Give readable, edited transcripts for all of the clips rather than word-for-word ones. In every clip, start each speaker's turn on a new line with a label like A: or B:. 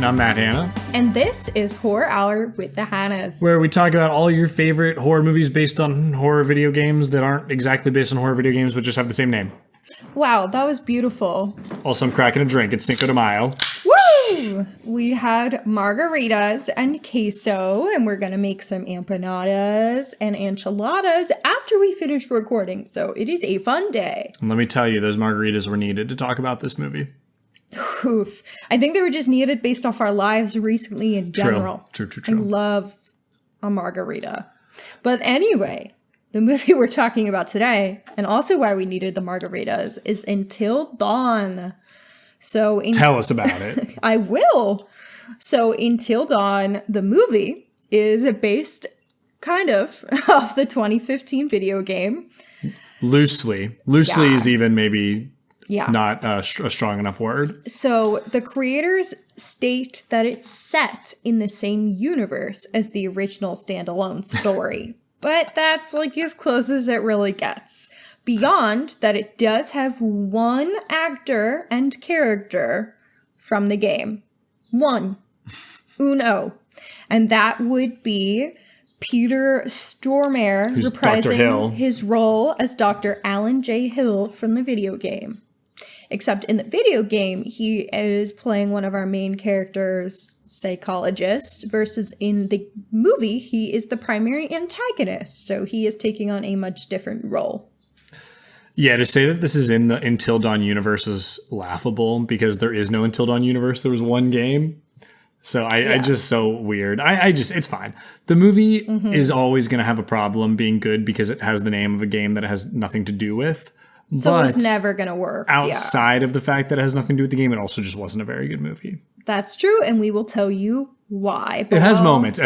A: I'm Matt Hanna.
B: And this is Horror Hour with the Hannas,
A: where we talk about all your favorite horror movies based on horror video games that aren't exactly based on horror video games, but just have the same name.
B: Wow, that was beautiful.
A: Also, I'm cracking a drink. It's Cinco de Mayo.
B: Woo! We had margaritas and queso, and we're going to make some empanadas and enchiladas after we finish recording. So it is a fun day.
A: And let me tell you, those margaritas were needed to talk about this movie.
B: Oof. I think they were just needed based off our lives recently in general.
A: True.
B: I love a margarita. But anyway, the movie we're talking about today, and also why we needed the margaritas, is Until Dawn. So
A: tell us about it.
B: I will. So Until Dawn, the movie, is based kind of off the 2015 video game.
A: Loosely is even maybe not a strong enough word.
B: So the creators state that it's set in the same universe as the original standalone story. But that's like as close as it really gets. Beyond that, it does have one actor and character from the game. Uno. And that would be Peter Stormare,
A: who's
B: reprising his role as Dr. Alan J. Hill from the video game. Except in the video game, he is playing one of our main characters, psychologist, versus in the movie, he is the primary antagonist. So he is taking on a much different role.
A: Yeah, to say that this is in the Until Dawn universe is laughable because there is no Until Dawn universe. There was one game. So I just so weird. It's fine. The movie is always going to have a problem being good because it has the name of a game that it has nothing to do with.
B: So it's never going to work.
A: Outside of the fact that it has nothing to do with the game, it also just wasn't a very good movie.
B: That's true, and we will tell you why.
A: It has moments,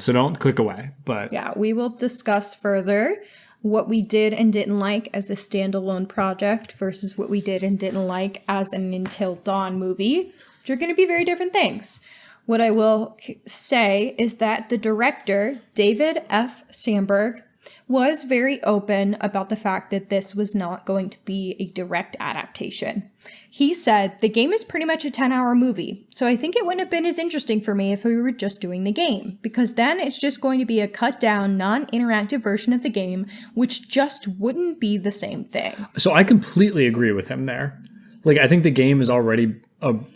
A: so don't click away. But
B: yeah, we will discuss further what we did and didn't like as a standalone project versus what we did and didn't like as an Until Dawn movie, which are going to be very different things. What I will say is that the director, David F. Sandberg, was very open about the fact that this was not going to be a direct adaptation. He said, the game is pretty much a 10-hour movie, so I think it wouldn't have been as interesting for me if we were just doing the game, because then it's just going to be a cut-down, non-interactive version of the game, which just wouldn't be the same thing.
A: So I completely agree with him there. Like, I think the game is already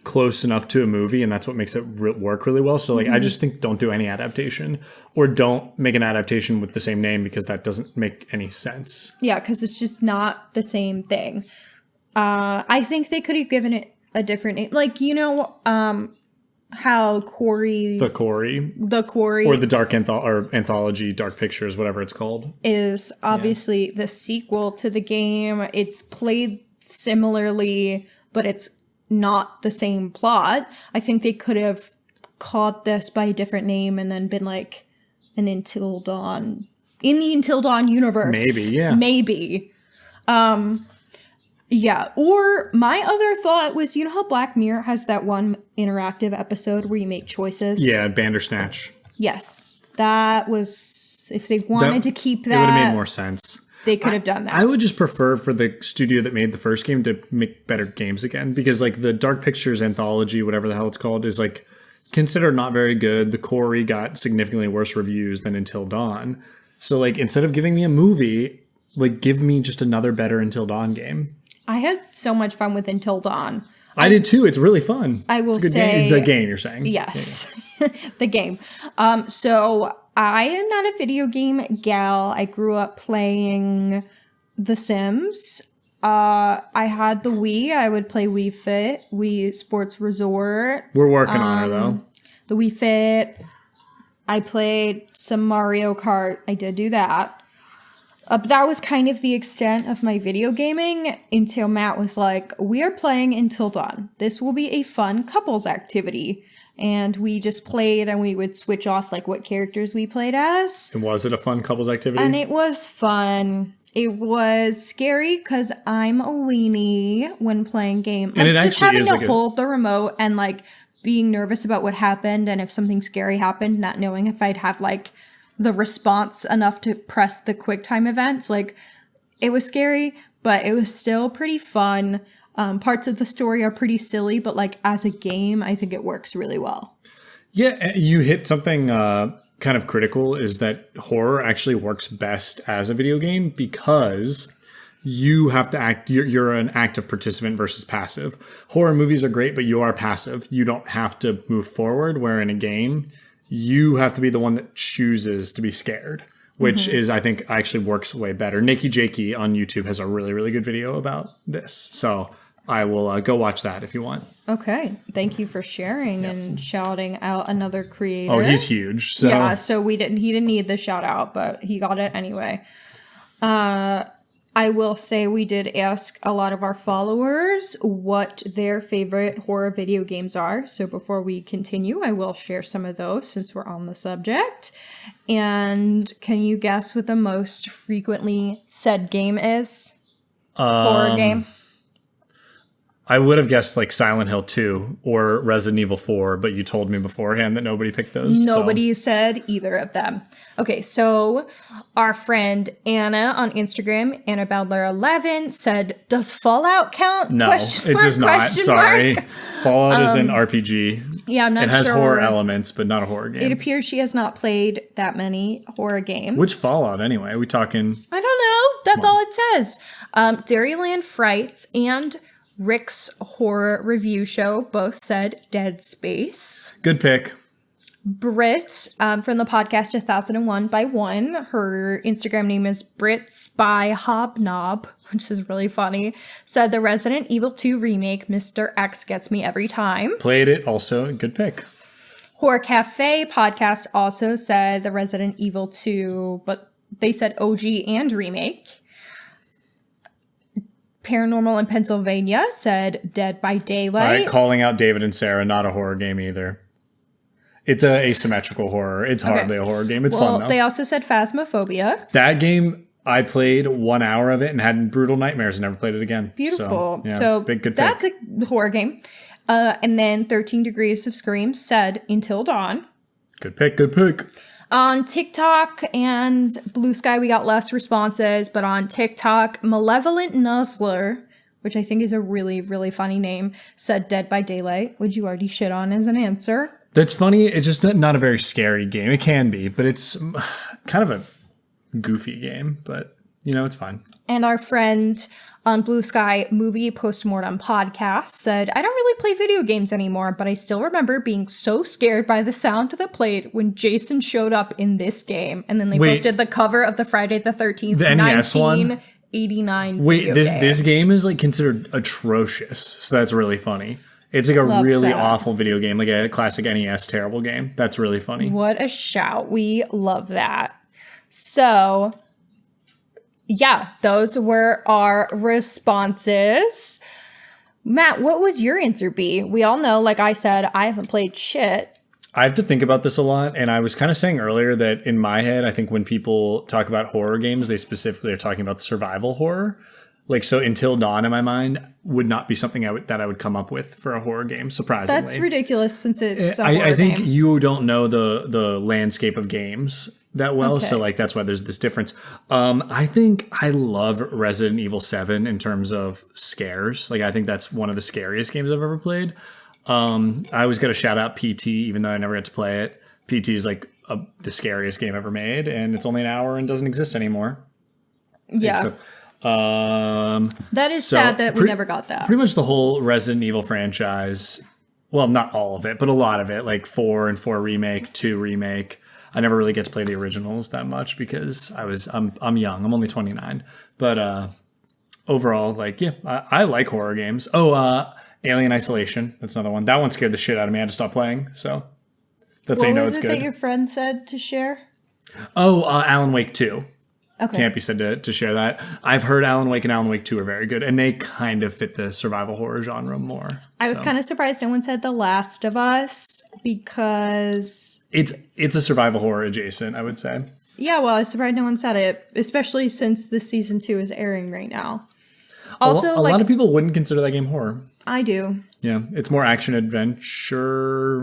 A: close enough to a movie, and that's what makes it work really well. So, like, I just think don't do any adaptation, or don't make an adaptation with the same name because that doesn't make any sense.
B: Yeah, because it's just not the same thing. I think they could have given it a different name. Like, you know, how Quarry...
A: The Quarry. Or the Dark Anthology, Dark Pictures, whatever it's called.
B: Is obviously the sequel to the game. It's played similarly, but it's not the same plot. I think they could have called this by a different name and then been like an Until Dawn in the Until Dawn universe. Maybe. Yeah. Or my other thought was, you know how Black Mirror has that one interactive episode where you make choices?
A: Yeah, Bandersnatch.
B: Yes. That was, if they wanted to keep that,
A: it would have made more sense.
B: They could have done that.
A: I would just prefer for the studio that made the first game to make better games again. Because, like, the Dark Pictures Anthology, whatever the hell it's called, is, like, considered not very good. The Quarry got significantly worse reviews than Until Dawn. So, like, instead of giving me a movie, like, give me just another better Until Dawn game.
B: I had so much fun with Until Dawn.
A: I did too. It's really fun.
B: I will say...
A: game. The game, you're saying.
B: Yes. Yeah. The game. So... I am not a video game gal. I grew up playing The Sims. I had the Wii. I would play Wii Fit, Wii Sports Resort.
A: We're working on her, though.
B: The Wii Fit. I played some Mario Kart. I did do that. But that was kind of the extent of my video gaming until Matt was like, we are playing Until Dawn. This will be a fun couples activity. And we just played and we would switch off like what characters we played as.
A: And was it a fun couples activity?
B: And it was fun. It was scary because I'm a weenie when playing game.
A: And
B: like,
A: it
B: just
A: actually
B: having
A: is
B: to
A: like
B: hold the remote and like being nervous about what happened and if something scary happened, not knowing if I'd have like the response enough to press the quick time events. Like, it was scary, but it was still pretty fun. Parts of the story are pretty silly, but like as a game, I think it works really well.
A: Yeah, you hit something kind of critical, is that horror actually works best as a video game because you have to act, you're an active participant versus passive. Horror movies are great, but you are passive. You don't have to move forward, where in a game, you have to be the one that chooses to be scared, which is, I think, actually works way better. Nikki Jakey on YouTube has a really, really good video about this. So I will go watch that if you want.
B: Okay. Thank you for sharing and shouting out another creator.
A: Oh, he's huge. So
B: yeah, so he didn't need the shout out, but he got it anyway. I will say we did ask a lot of our followers what their favorite horror video games are. So before we continue, I will share some of those since we're on the subject. And can you guess what the most frequently said game is? Horror game?
A: I would have guessed like Silent Hill 2 or Resident Evil 4, but you told me beforehand that nobody picked those.
B: Nobody said either of them. Okay, so our friend Anna on Instagram, Annabelle11, said, "Does Fallout count?"
A: No, it does not. Sorry. Fallout is an RPG.
B: Yeah, I'm not sure.
A: It has horror elements, but not a horror game.
B: It appears she has not played that many horror games.
A: Which Fallout, anyway? We talking...
B: I don't know. That's all it says. Dairyland Frights and Rick's Horror Review Show both said Dead Space.
A: Good pick.
B: Brit from the podcast 1001 by 1. Her Instagram name is Brits by Hobnob, which is really funny. Said the Resident Evil 2 remake, Mr. X gets me every time.
A: Played it, also good pick.
B: Horror Cafe podcast also said the Resident Evil 2, but they said OG and remake. Paranormal in Pennsylvania said Dead by Daylight.
A: All right, calling out David and Sarah, not a horror game either. It's a asymmetrical horror. It's hardly a horror game. It's fun, though.
B: They also said Phasmophobia.
A: That game, I played 1 hour of it and had brutal nightmares and never played it again.
B: Beautiful.
A: So good pick.
B: That's a horror game. And then 13 Degrees of Scream said Until Dawn.
A: Good pick, good pick.
B: On TikTok and Blue Sky, we got less responses, but on TikTok, Malevolent Nuzzler, which I think is a really, really funny name, said Dead by Daylight, which you already shit on as an answer.
A: That's funny. It's just not a very scary game. It can be, but it's kind of a goofy game, but, you know, it's fine.
B: And our friend on Blue Sky Movie Postmortem Podcast said, I don't really play video games anymore, but I still remember being so scared by the sound that played when Jason showed up in this game. And then they posted the cover of the Friday the 13th,
A: the NES
B: 1989
A: one? Wait, this game is like considered atrocious, so that's really funny. It's like a really awful video game, like a classic NES terrible game. That's really funny.
B: What a shout. We love that. So, yeah, those were our responses. Matt, what would your answer be? We all know, like I said, I haven't played shit.
A: I have to think about this a lot, and I was kind of saying earlier that in my head, I think when people talk about horror games, they specifically are talking about survival horror. Like, so Until Dawn, in my mind, would not be something that I would come up with for a horror game, surprisingly.
B: That's ridiculous since it's a horror
A: I think
B: game.
A: you don't know the landscape of games that well, so like that's why there's this difference. I think I love Resident Evil 7 in terms of scares. Like, I think that's one of the scariest games I've ever played. I always got to shout out PT, even though I never got to play it. PT is like the scariest game ever made, and it's only an hour and doesn't exist anymore.
B: Yeah. That is sad that we never got that.
A: Pretty much the whole Resident Evil franchise, well, not all of it, but a lot of it, like 4 and 4 remake, 2 remake. I never really get to play the originals that much because I'm young. I'm only 29. But overall, like, yeah, I like horror games. Alien Isolation. That's another one. That one scared the shit out of me. I had to stop playing. So that's how you know it's good.
B: What was it that your friend said to share?
A: Alan Wake 2.
B: Okay.
A: Can't be said to share that. I've heard Alan Wake and Alan Wake 2 are very good, and they kind of fit the survival horror genre more.
B: I was kind of surprised no one said The Last of Us because
A: it's a survival horror adjacent, I would say.
B: Yeah, well, I was surprised no one said it, especially since the season 2 is airing right now. Also,
A: a lot of people wouldn't consider that game horror.
B: I do.
A: Yeah, it's more action adventure.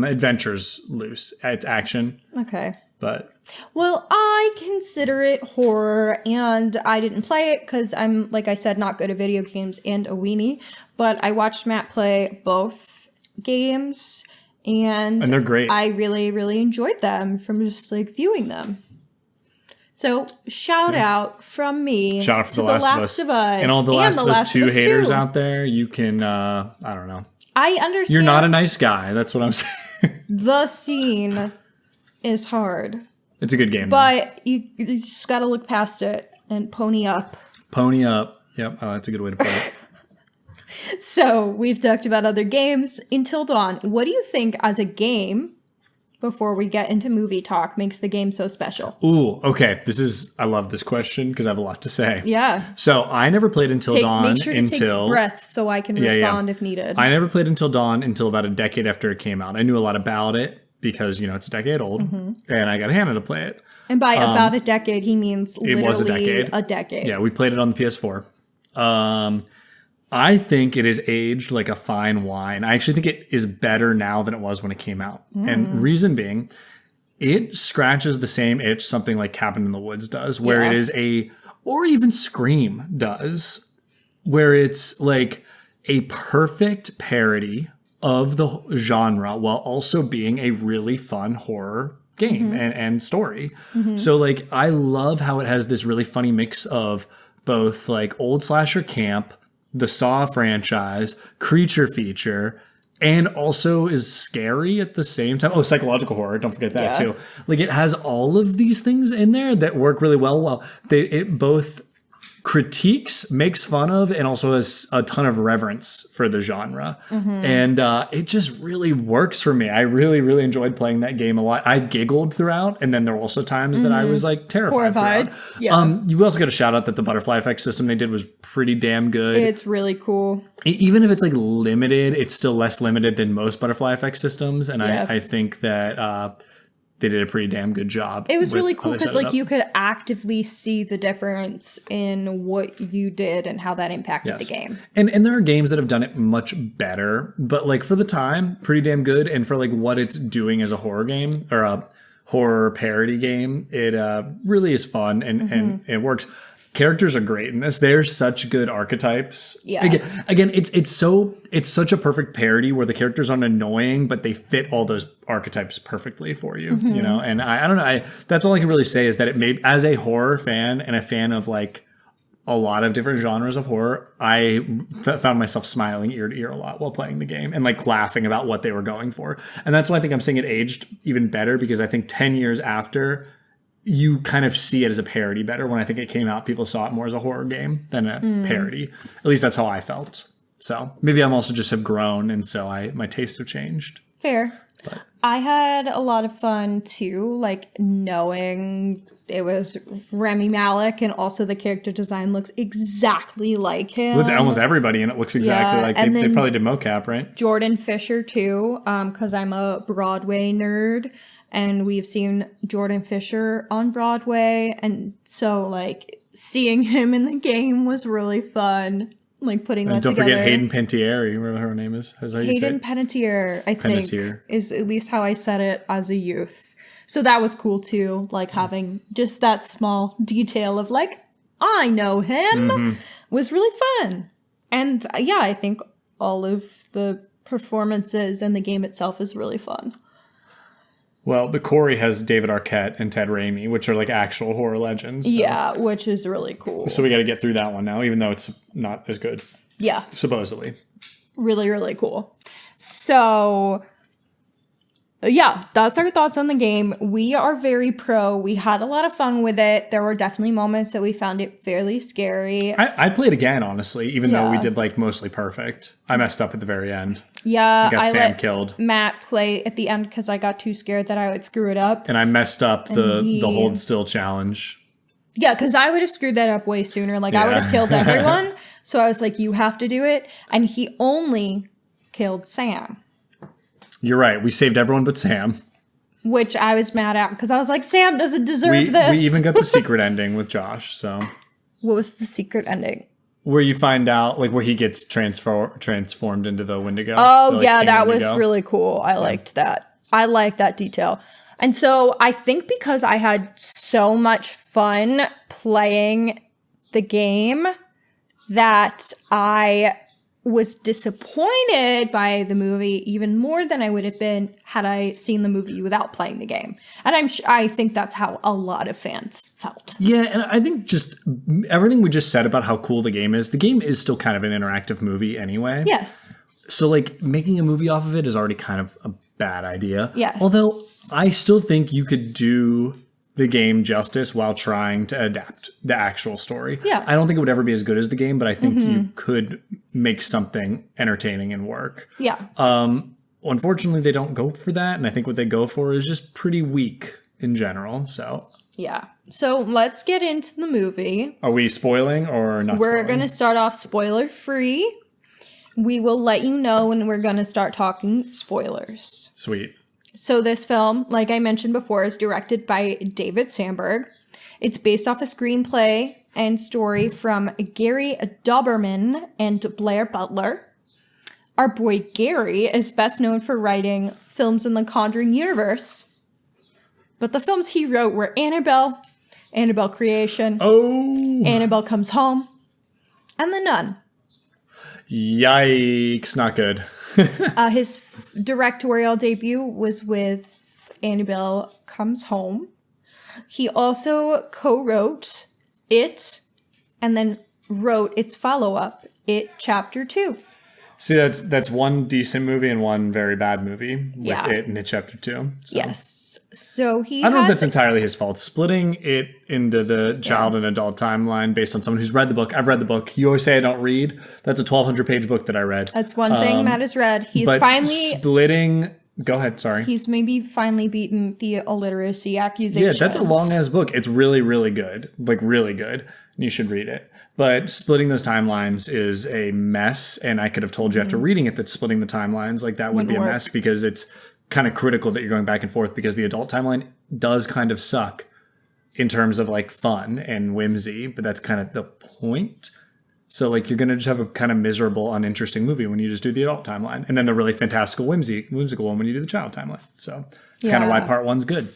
A: Adventure's loose. It's action.
B: Okay.
A: But
B: Well, I consider it horror, and I didn't play it because I'm, like I said, not good at video games and a weenie. But I watched Matt play both games, and
A: they're great.
B: I really, really enjoyed them from just like viewing them. So shout out from me
A: Shout out for
B: to
A: The Last of Us. And all The Last of Us 2 haters out there, you can, I don't know.
B: I understand.
A: You're not a nice guy. That's what I'm saying.
B: The scene is hard.
A: It's a good game.
B: But you just got to look past it and pony up.
A: Pony up. Yep. Oh, that's a good way to put it.
B: So we've talked about other games. Until Dawn, what do you think as a game, before we get into movie talk, makes the game so special?
A: Ooh, okay. I love this question because I have a lot to say.
B: Yeah.
A: So I never played Until Dawn
B: Make sure to take breaths so I can respond if needed.
A: I never played Until Dawn until about a decade after it came out. I knew a lot about it because, it's a decade old, and I got Hannah to play it.
B: And by about a decade, he means literally
A: it was a decade. Yeah, we played it on the PS4. I think it is aged like a fine wine. I actually think it is better now than it was when it came out. And reason being, it scratches the same itch something like Cabin in the Woods does, where it is or even Scream does, where it's like a perfect parody of the genre while also being a really fun horror game and story. So like, I love how it has this really funny mix of both like old slasher camp, the Saw franchise, creature feature, and also is scary at the same time. Oh, psychological horror. Don't forget that too. Like, it has all of these things in there that work really well. Well, it both critiques, makes fun of, and also has a ton of reverence for the genre. And it just really works for me. I really, really enjoyed playing that game a lot. I giggled throughout, and then there were also times that I was like terrified. Throughout.
B: Yeah.
A: You also got to shout out that the butterfly effect system they did was pretty damn good.
B: It's really cool.
A: Even if it's like limited, it's still less limited than most butterfly effect systems. And I think that they did a pretty damn good job.
B: It was really cool because like you could actively see the difference in what you did and how that impacted the game.
A: And there are games that have done it much better, but like for the time, pretty damn good. And for like what it's doing as a horror game or a horror parody game, it really is fun and it works. Characters are great in this. They're such good archetypes.
B: Yeah.
A: Again, it's such a perfect parody where the characters aren't annoying, but they fit all those archetypes perfectly for you, you know? And I don't know. That's all I can really say is that it made, as a horror fan and a fan of like a lot of different genres of horror, I found myself smiling ear to ear a lot while playing the game and like laughing about what they were going for. And that's why I think I'm saying it aged even better, because I think 10 years after, you kind of see it as a parody better. When I think it came out, people saw it more as a horror game than a parody. At least that's how I felt. So maybe I'm also just have grown, and so my tastes have changed.
B: Fair. But I had a lot of fun too, like knowing it was Rami Malek, and also the character design looks exactly like him.
A: Well, it's almost everybody, and it looks exactly like they probably did mocap, right?
B: Jordan Fisher too, because I'm a Broadway nerd. And we've seen Jordan Fisher on Broadway. And so, like, seeing him in the game was really fun. Like, putting that together. And don't forget Hayden
A: Panettiere. You remember her name is?
B: Hayden Panettiere, I think, is at least how I said it as a youth. So that was cool, too. Like, having just that small detail of, like, I know him was really fun. And, yeah, I think all of the performances and the game itself is really fun.
A: Well, the Corey has David Arquette and Ted Raimi, which are like actual horror legends. So.
B: Yeah, which is really cool.
A: So we got to get through that one now, even though it's not as good.
B: Yeah.
A: Supposedly.
B: Really, really cool. So, yeah, that's our thoughts on the game. We are very pro. We had a lot of fun with it. There were definitely moments that we found it fairly scary.
A: I'd play it again, honestly, even though we did like mostly perfect. I messed up at the very end.
B: Yeah,
A: I Sam killed.
B: Matt play at the end because I got too scared that I would screw it up.
A: And I messed up the hold still challenge.
B: Yeah, because I would have screwed that up way sooner. Like, I would have killed everyone. So I was like, you have to do it. And he only killed Sam.
A: You're right. We saved everyone but Sam.
B: Which I was mad at because I was like, Sam doesn't deserve this.
A: We even got the secret ending with Josh, so.
B: What was the secret ending?
A: Where you find out, like, where he gets transformed into the Wendigo.
B: Oh, yeah, that was really cool. I liked that. I like that detail. And so I think because I had so much fun playing the game that I was disappointed by the movie even more than I would have been had I seen the movie without playing the game. And I think that's how a lot of fans felt.
A: Yeah, and I think just everything we just said about how cool the game is still kind of an interactive movie anyway.
B: Yes.
A: So, like, making a movie off of it is already kind of a bad idea.
B: Yes.
A: Although, I still think you could do the game justice while trying to adapt the actual story.
B: Yeah.
A: I don't think it would ever be as good as the game, but I think you could make something entertaining and work.
B: Yeah.
A: Unfortunately, they don't go for that, and I think what they go for is just pretty weak in general, so...
B: Yeah. So let's get into the movie.
A: Are we spoiling or not
B: We're
A: spoiling?
B: going to start off spoiler-free. We will let you know when we're going to start talking spoilers.
A: Sweet.
B: So this film, like I mentioned before, is directed by David Sandberg. It's based off a screenplay and story from Gary Doberman and Blair Butler. Our boy Gary is best known for writing films in the Conjuring universe. But the films he wrote were Annabelle, Annabelle Creation, Annabelle Comes Home, and The Nun.
A: Yikes, not good.
B: His directorial debut was with Annabelle Comes Home. He also co-wrote It, and then wrote its follow-up, It Chapter 2.
A: See, that's one decent movie and one very bad movie with It and It Chapter 2. So.
B: Yes. So
A: I don't know if that's entirely his fault. Splitting it into the child and adult timeline based on someone who's read the book. I've read the book. You always say I don't read. That's a 1,200-page book that I read.
B: That's one thing Matt has read. He's
A: but
B: finally...
A: splitting... Go ahead, sorry.
B: He's maybe finally beaten the illiteracy accusations.
A: Yeah, that's a long-ass book. It's really, really good. Like, really good. And you should read it. But splitting those timelines is a mess. And I could have told you after reading it that splitting the timelines, like, that would be a mess because it's kind of critical that you're going back and forth because the adult timeline does kind of suck in terms of, like, fun and whimsy. But that's kind of the point. So, like, you're going to just have a kind of miserable, uninteresting movie when you just do the adult timeline. And then a really fantastical, whimsical one when you do the child timeline. So, it's kind of why part one's good.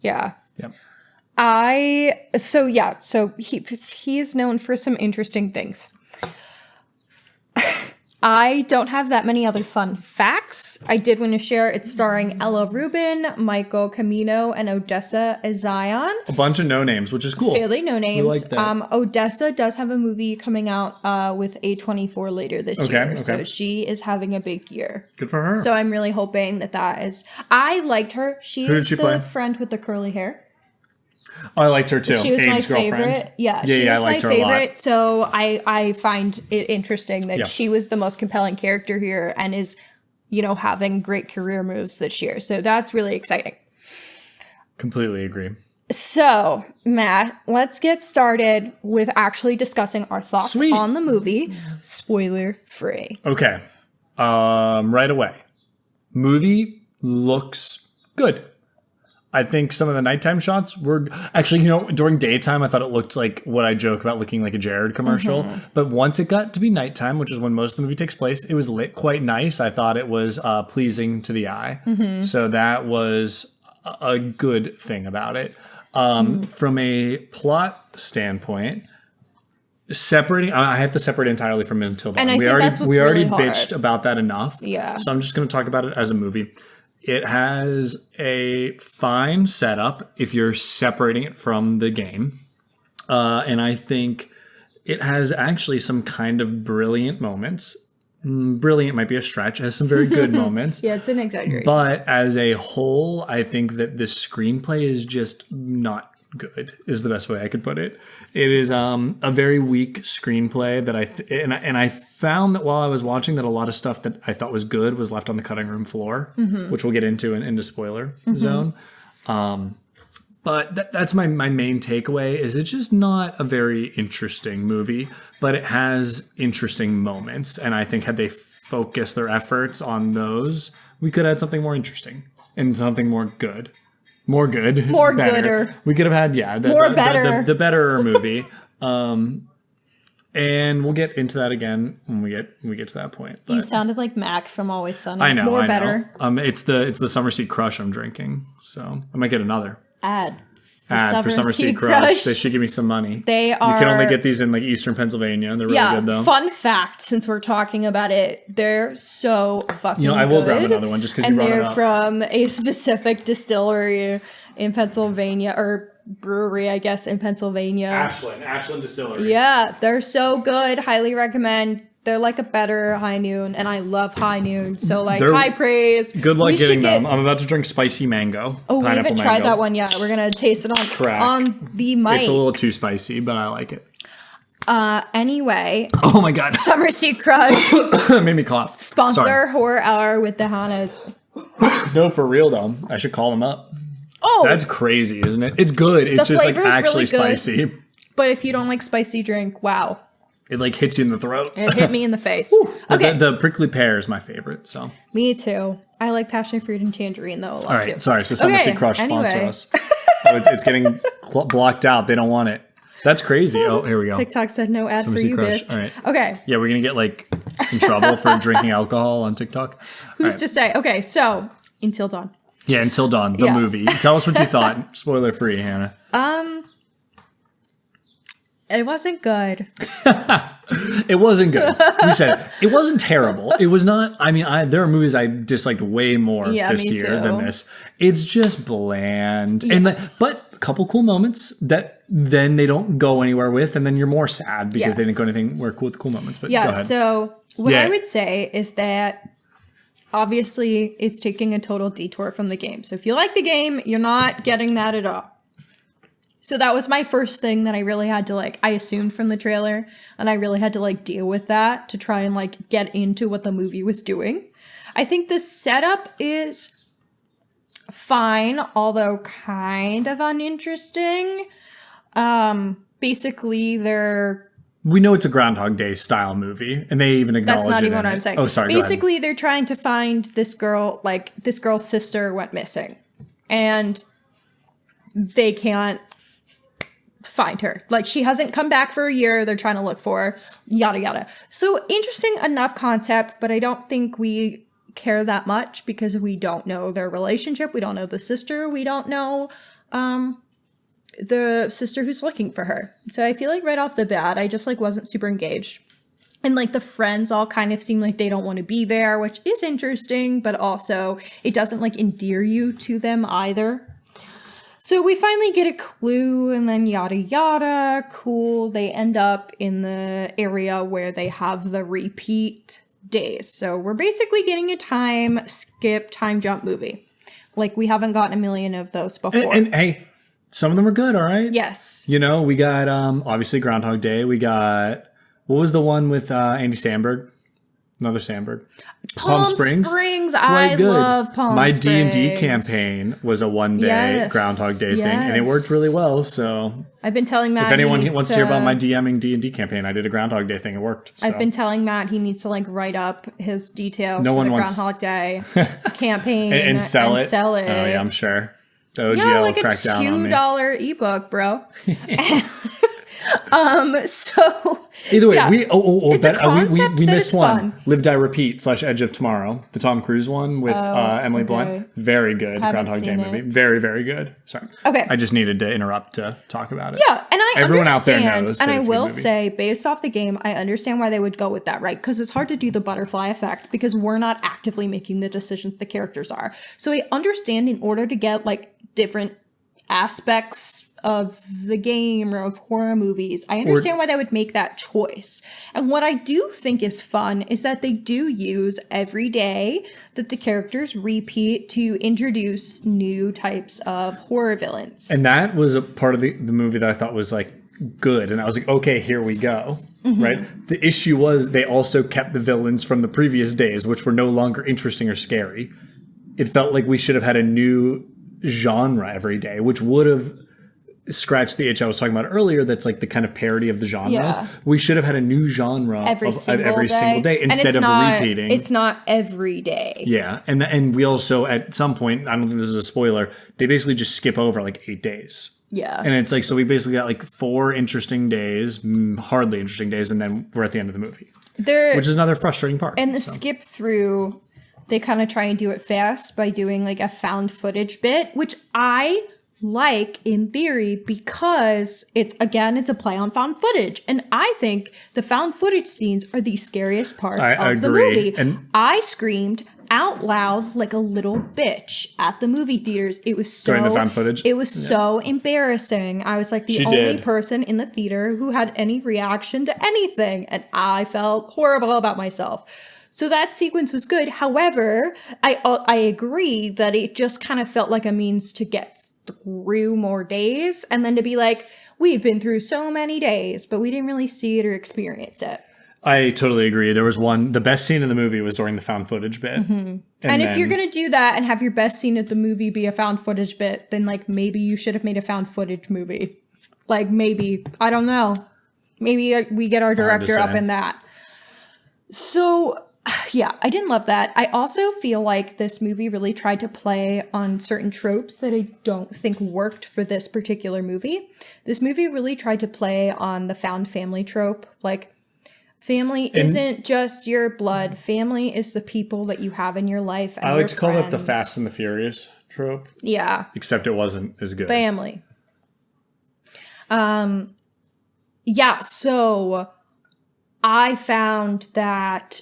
B: Yeah.
A: Yep.
B: So he is known for some interesting things. I don't have that many other fun facts. I did want to share it's starring Ella Rubin, Michael Cimino, and Odessa Azion.
A: A bunch of no names, which is cool.
B: Fairly no names.
A: We like that.
B: Odessa does have a movie coming out with A24 later this year. So she is having a big year.
A: Good for her.
B: So I'm really hoping that is... I liked her. She is the friend with the curly hair.
A: Oh, I liked her too.
B: She was
A: Abe's
B: my
A: girlfriend.
B: favorite. Yeah, she was my favorite. So I find it interesting that she was the most compelling character here and is, having great career moves this year. So that's really exciting.
A: Completely agree.
B: So, Matt, let's get started with actually discussing our thoughts on the movie. Spoiler free.
A: Okay. Right away. Movie looks good. I think some of the nighttime shots were actually, during daytime, I thought it looked like what I joke about looking like a Jared commercial. Mm-hmm. But once it got to be nighttime, which is when most of the movie takes place, it was lit quite nice. I thought it was pleasing to the eye. Mm-hmm. So that was a good thing about it. From a plot standpoint, I have to separate entirely from Until Dawn.
B: And I think that's what's
A: we already
B: really
A: bitched about that enough.
B: Yeah.
A: So I'm just going to talk about it as a movie. It has a fine setup if you're separating it from the game. And I think it has actually some kind of brilliant moments. Brilliant might be a stretch. It has some very good moments.
B: Yeah, it's an exaggeration.
A: But as a whole, I think that the screenplay is just not good, is the best way I could put it. It is a very weak screenplay that I found that while I was watching that a lot of stuff that I thought was good was left on the cutting room floor, which we'll get into spoiler zone. But that's my main takeaway is it's just not a very interesting movie, but it has interesting moments. And I think had they focused their efforts on those, we could have had something more interesting and something more good. More good.
B: More
A: better.
B: gooder.
A: We could have had,
B: more better.
A: The better movie. And And we'll get into that again when we get to that point.
B: You sounded like Mac from Always Sunny.
A: I know.
B: More better.
A: It's the Summer Seat Crush I'm drinking, so I might get another
B: Ad
A: for Summer Seat Crush. They should give me some money.
B: They are.
A: You can only get these in like Eastern Pennsylvania. They're really good though.
B: Fun fact, since we're talking about it, they're so fucking good.
A: I will grab another one just because you brought it up.
B: And they're from a specific distillery in Pennsylvania, or brewery, I guess, in Pennsylvania.
A: Ashland Distillery.
B: Yeah, they're so good. Highly recommend. They're like a better High Noon, and I love High Noon. So high praise.
A: Good luck getting them. I'm about to drink spicy mango.
B: Oh, we haven't tried that one yet. We're gonna taste it on the mic.
A: It's a little too spicy, but I like it.
B: Anyway.
A: Oh my god.
B: Summer Seat Crush.
A: Made me cough.
B: Sponsor
A: Sorry.
B: Horror Hour with the Hanas.
A: No, for real though. I should call them up.
B: Oh,
A: that's crazy, isn't it? It's good. It's just like actually really spicy.
B: But if you don't like spicy drink, wow.
A: It like hits you in the throat.
B: It hit me in the face.
A: Okay. The prickly pear is my favorite. So
B: me too. I like passion fruit and tangerine though a lot.
A: All right,
B: too.
A: Sorry. So Summer Seat Crush sponsor us. It's getting blocked out. They don't want it. That's crazy. Oh, here we go.
B: TikTok said no ad
A: Summer
B: for
A: Seat
B: you,
A: Crush.
B: bitch.
A: All right.
B: Okay.
A: Yeah, we're gonna get like in trouble for drinking alcohol on TikTok.
B: Who's to say? Okay, so Until Dawn.
A: Yeah, Until Dawn, the movie. Tell us what you thought. Spoiler free, Hannah.
B: It wasn't good.
A: It wasn't good. We said it wasn't terrible. It was not. I mean, there are movies I disliked way more this year than this. It's just bland, but a couple cool moments that then they don't go anywhere with, and then you're more sad because they didn't go anywhere cool with cool moments. But go ahead.
B: So what I would say is that obviously it's taking a total detour from the game. So if you like the game, you're not getting that at all. So that was my first thing that I really had to I assumed from the trailer, and I really had to deal with that to try and get into what the movie was doing. I think the setup is fine, although kind of uninteresting. Basically
A: we know it's a Groundhog Day style movie, and they even acknowledge it.
B: That's not even what I'm saying.
A: Oh, sorry.
B: Basically, they're trying to find this girl, this girl's sister went missing, and they can't find her. She hasn't come back for a year. They're trying to look for her, yada, yada. So interesting enough concept, but I don't think we care that much because we don't know their relationship. We don't know the sister. We don't know the sister who's looking for her. So I feel right off the bat, I just wasn't super engaged. And the friends all kind of seem like they don't want to be there, which is interesting, but also it doesn't endear you to them either. So we finally get a clue, and then yada yada, cool. They end up in the area where they have the repeat days. So we're basically getting a time skip, time jump movie. We haven't gotten a million of those before.
A: And hey, some of them are good, all right?
B: Yes.
A: We got obviously Groundhog Day. We got, what was the one with Andy Sandberg? Another Sandberg.
B: Palm Springs. I love Palm
A: My
B: Springs.
A: D&D campaign was a one-day Groundhog Day thing, and it worked really well. So
B: I've been telling Matt,
A: if anyone wants to hear about my DMing D&D campaign, I did a Groundhog Day thing. It worked. So.
B: I've been telling Matt he needs to write up his details
A: for the
B: Groundhog Day campaign
A: and sell it.
B: Oh
A: yeah, I'm sure. The OGL cracked down on me.
B: $2 ebook, bro. So
A: either way, we
B: we
A: missed one. Fun. Live Die Repeat / Edge of Tomorrow, the Tom Cruise one with Emily Blunt. Very good Groundhog Day movie. Very, very good. Sorry.
B: Okay.
A: I just needed to interrupt to talk about it.
B: Yeah, and
A: everyone
B: understand,
A: out there knows.
B: And I will say, based off the game, I understand why they would go with that, right? Because it's hard to do the butterfly effect because we're not actively making the decisions the characters are. So I understand in order to get different aspects of the game or of horror movies, I understand why they would make that choice. And what I do think is fun is that they do use every day that the characters repeat to introduce new types of horror villains.
A: And that was a part of the movie that I thought was good. And I was okay, here we go. Mm-hmm. Right? The issue was they also kept the villains from the previous days, which were no longer interesting or scary. It felt like we should have had a new genre every day, which would have scratched the itch I was talking about earlier. That's the kind of parody of the genres. Yeah. We should have had a new genre every single day instead of repeating.
B: It's not every day.
A: Yeah, and we also at some point, I don't think this is a spoiler, they basically just skip over 8 days.
B: Yeah.
A: And it's like, so we basically got like 4 interesting days, hardly interesting days, and then we're at the end of the movie. Which is another frustrating part.
B: And the skip through, they kind of try and do it fast by doing like a found footage bit, which I like in theory because it's a play on found footage. And I think the found footage scenes are the scariest part of the movie. And I screamed out loud like a little bitch at the movie theaters. It was so
A: during the found footage.
B: It was so embarrassing. I was like the only person in the theater who had any reaction to anything, and I felt horrible about myself. So that sequence was good. However, I agree that it just kind of felt like a means to get through more days, and then to be like, we've been through so many days, but we didn't really see it or experience it.
A: I totally agree. There was the best scene in the movie was during the found footage bit.
B: Mm-hmm. And if you're going to do that and have your best scene of the movie be a found footage bit, then like maybe you should have made a found footage movie. Like maybe, I don't know. Maybe we get our director up in that. So yeah, I didn't love that. I also feel like this movie really tried to play on certain tropes that I don't think worked for this particular movie. This movie really tried to play on the found family trope. Like, family isn't just your blood. Family is the people that you have in your life. And
A: I like to call that the Fast and the Furious trope.
B: Yeah.
A: Except it wasn't as good.
B: Family. Yeah, so I found that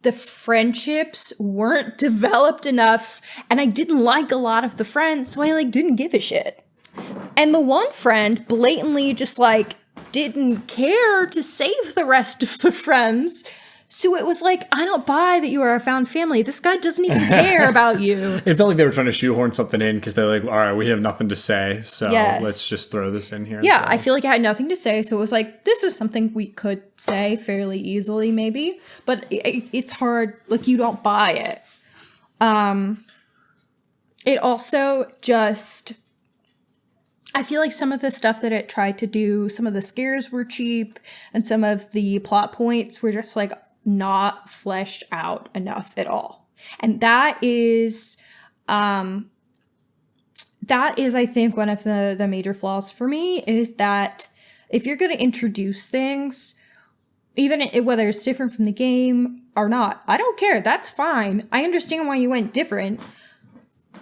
B: the friendships weren't developed enough, and I didn't like a lot of the friends, so I like didn't give a shit. And the one friend blatantly just like didn't care to save the rest of the friends. So it was like, I don't buy that you are a found family. This guy doesn't even care about you.
A: It felt like they were trying to shoehorn something in because they're like, all right, we have nothing to say, so let's just throw this in here.
B: Yeah, I feel like I had nothing to say, so it was like, this is something we could say fairly easily, maybe. But it's hard, like, you don't buy it. It also just, I feel like some of the stuff that it tried to do, some of the scares were cheap, and some of the plot points were just like not fleshed out enough at all. And that is I think one of the major flaws for me, is that if you're going to introduce things, even whether it's different from the game or not, I don't care. That's fine. I understand why you went different.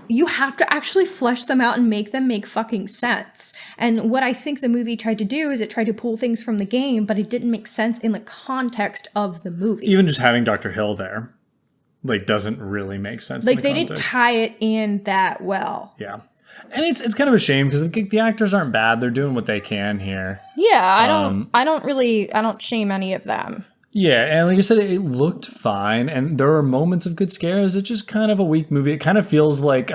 B: You have to actually flesh them out and make them make fucking sense. And what I think the movie tried to do is it tried to pull things from the game, but it didn't make sense in the context of the movie.
A: Even just having Dr. Hill there, like, doesn't really make sense.
B: Like, they didn't tie it in that well.
A: Yeah. And it's kind of a shame because the actors aren't bad. They're doing what they can here.
B: Yeah, I don't shame any of them.
A: Yeah, and like I said, it looked fine, and there are moments of good scares. It's just kind of a weak movie. It kind of feels like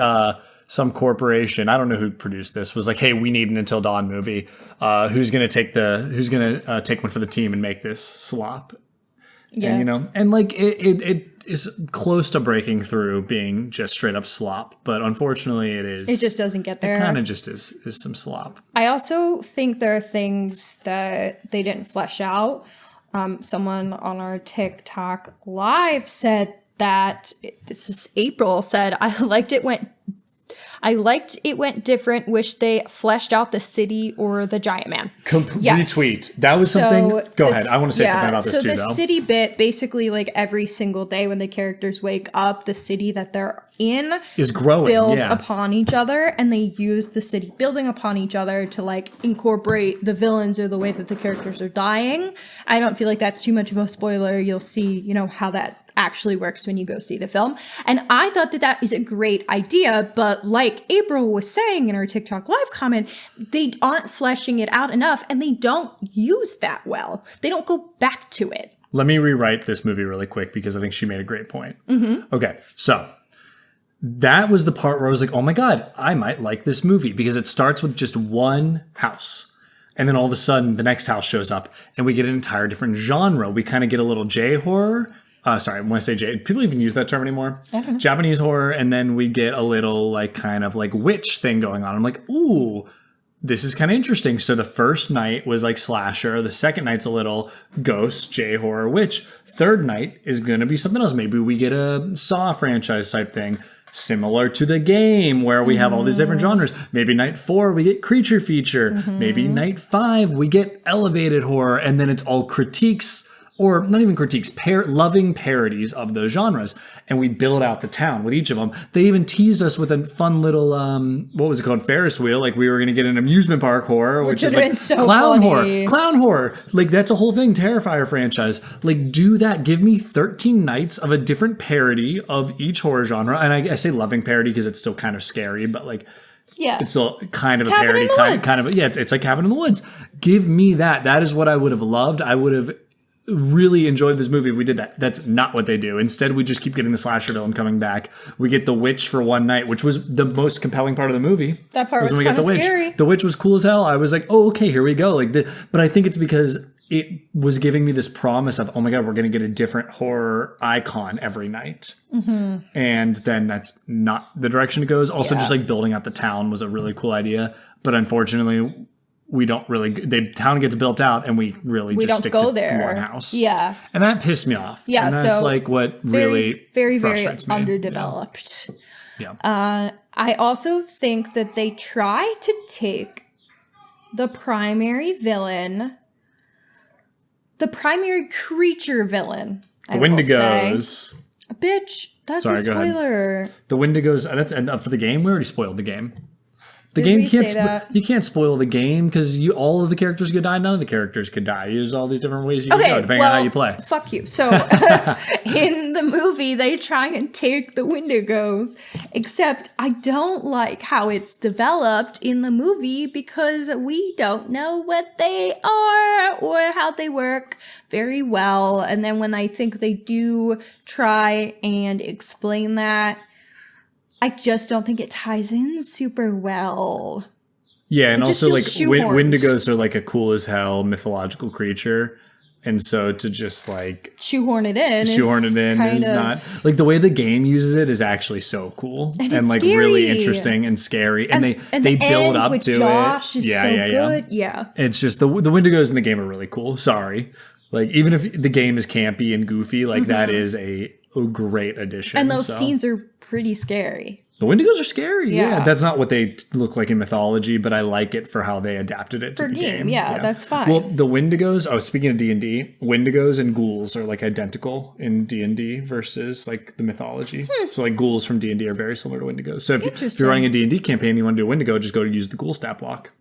A: some corporation, I don't know who produced this, was like, "Hey, we need an Until Dawn movie. Who's gonna take one for the team and make this slop?" Yeah, and and like it is close to breaking through being just straight up slop, but unfortunately, it is.
B: It just doesn't get there.
A: It kind of just is some slop.
B: I also think there are things that they didn't flesh out. Someone on our TikTok live said that, this is April, said, I liked it went different, wish they fleshed out the city or the giant man.
A: Retweet. That was something. Go ahead. I want to say something about this too, though. So the
B: city bit, basically, like every single day when the characters wake up, the city that they're in
A: is growing,
B: builds upon each other, and they use the city building upon each other to like incorporate the villains or the way that the characters are dying. I don't feel like that's too much of a spoiler. You'll see, how that actually works when you go see the film. And I thought that is a great idea, but like April was saying in her TikTok live comment, they aren't fleshing it out enough, and they don't use that well. They don't go back to it.
A: Let me rewrite this movie really quick because I think she made a great point. Mm-hmm. Okay, so that was the part where I was like, oh my God, I might like this movie, because it starts with just one house. And then all of a sudden the next house shows up and we get an entire different genre. We kind of get a little J-horror. Sorry, when I say J, people even use that term anymore. Japanese horror, and then we get a little like kind of like witch thing going on. I'm like, ooh, this is kind of interesting. So the first night was like slasher. The second night's a little ghost, J-horror, witch. Third night is going to be something else. Maybe we get a Saw franchise type thing. similar to the game where we have all these different genres. Maybe night 4 we get creature feature. Maybe night 5 we get elevated horror, and then it's all critiques, or not even critiques, loving parodies of those genres. And we build out the town with each of them. They even teased us with a fun little, what was it called? Ferris wheel. Like we were going to get an amusement park horror, which is like
B: so
A: clown
B: funny.
A: horror. Clown horror. Like that's a whole thing. Terrifier franchise. Like do that. Give me 13 nights of a different parody of each horror genre. And I say loving parody because it's still kind of scary, but like,
B: Yeah.
A: it's still kind of a
B: Cabin
A: parody.
B: in the Woods.
A: Kind of, yeah, it's like Cabin in the Woods. Give me that. That is what I would have loved. I would have really enjoyed this movie if we did that. That's not what they do. Instead, we just keep getting the slasher villain coming back. We get the witch for one night, which was the most compelling part of the movie.
B: That part was
A: when we
B: kind
A: got
B: of
A: the witch.
B: scary.
A: The witch was cool as hell. I was like, oh, okay, here we go. But I think it's because it was giving me this promise of, oh my God, we're going to get a different horror icon every night. And then that's not the direction it goes. Also, just like building out the town was a really cool idea. But unfortunately, we don't really, the town gets built out and we really just stick to one house.
B: Yeah.
A: And that pissed me off.
B: Yeah.
A: And that's
B: so
A: like what really
B: very
A: frustrates me.
B: underdeveloped.
A: Yeah.
B: I also think that they try to take the primary villain, the primary creature villain.
A: The Wendigos.
B: Bitch, that's
A: Sorry,
B: a
A: go ahead.
B: spoiler.
A: The Wendigos, that's enough for the game. We already spoiled the game. The
B: Did
A: game
B: we
A: can't
B: say that?
A: you can't spoil the game because all of the characters could die. None of the characters could die. There's all these different ways you can go depending on how you play.
B: Fuck you. So in the movie, they try and take the Wendigos, except I don't like how it's developed in the movie because we don't know what they are or how they work very well. And then when I think they do try and explain that, I just don't think it ties in super well.
A: Yeah, and
B: just
A: also like
B: feels shoehorned.
A: Wendigos are like a cool as hell mythological creature. And so to just like
B: Shoehorn it in
A: is not like the way the game uses it is actually so cool
B: and
A: like
B: scary.
A: really interesting and scary. And they
B: the
A: build
B: end
A: up
B: with
A: to
B: Josh
A: it.
B: Is so good. Yeah.
A: It's just the Wendigos in the game are really cool. Sorry. Like even if the game is campy and goofy, like that is a great addition.
B: And those scenes are pretty scary.
A: The Wendigos are scary.
B: Yeah.
A: Yeah. That's not what they look like in mythology, but I like it for how they adapted it to the game.
B: Yeah, that's fine.
A: Well, the Wendigos, speaking of D&D, Wendigos and ghouls are like identical in D&D versus like the mythology. So like ghouls from D&D are very similar to Wendigos. So if you're running a D&D campaign and you want to do a Wendigo, just go to use the ghoul stat block.